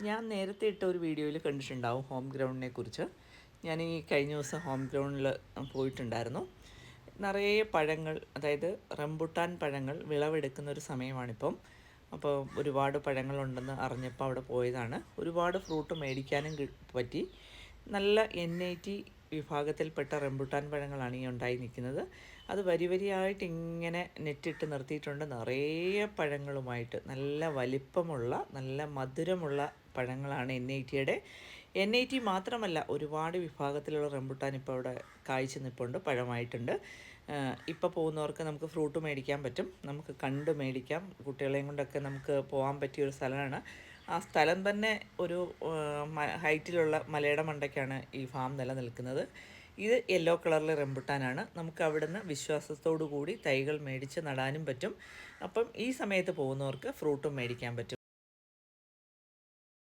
ഞാൻ നേരത്തെ ഇട്ട ഒരു വീഡിയോയിൽ കണ്ടിട്ടുണ്ടാവും ഹോം ഗ്രൗണ്ടിനെ കുറിച്ച്. ഞാൻ ഈ കഴിഞ്ഞ ദിവസം ഹോം ഗ്രൗണ്ടിൽ പോയിട്ടുണ്ടായിരുന്നു. നിറയെ പഴങ്ങൾ, അതായത് റംബുട്ടാൻ പഴങ്ങൾ വിളവെടുക്കുന്ന ഒരു സമയമാണിപ്പം. അപ്പോൾ ഒരുപാട് പഴങ്ങളുണ്ടെന്ന് അറിഞ്ഞപ്പോൾ അവിടെ പോയതാണ്. ഒരുപാട് ഫ്രൂട്ട് മേടിക്കാനും പറ്റി. നല്ല NIT വിഭാഗത്തിൽപ്പെട്ട റംബുട്ടാൻ പഴങ്ങളാണ് ഈ ഉണ്ടായി നിൽക്കുന്നത്. അത് വരി വരിയായിട്ട് ഇങ്ങനെ നെറ്റിട്ട് നിർത്തിയിട്ടുണ്ട്. നിറയെ പഴങ്ങളുമായിട്ട് നല്ല വലിപ്പമുള്ള നല്ല മധുരമുള്ള പഴങ്ങളാണ് NIT മാത്രമല്ല, ഒരുപാട് വിഭാഗത്തിലുള്ള റംബുട്ടാൻ ഇപ്പോൾ അവിടെ കായ്ച്ചു നിൽപ്പുണ്ട്, പഴമായിട്ടുണ്ട്. ഇപ്പോൾ പോകുന്നവർക്ക് നമുക്ക് ഫ്രൂട്ട് മേടിക്കാൻ പറ്റും, നമുക്ക് കണ്ട് മേടിക്കാം. കുട്ടികളെയും കൊണ്ടൊക്കെ നമുക്ക് പോകാൻ പറ്റിയൊരു സ്ഥലമാണ്. ആ സ്ഥലം തന്നെ ഒരു ഹൈറ്റിലുള്ള മലയുടെ മണ്ടയ്ക്കാണ് ഈ ഫാം നിലനിൽക്കുന്നത്. ഇത് യെല്ലോ കളറിലെ റംബുട്ടാനാണ്. നമുക്ക് അവിടുന്ന് വിശ്വാസത്തോടു കൂടി തൈകൾ മേടിച്ച് നടാനും പറ്റും. അപ്പം ഈ സമയത്ത് പോകുന്നവർക്ക് ഫ്രൂട്ടും മേടിക്കാൻ പറ്റും.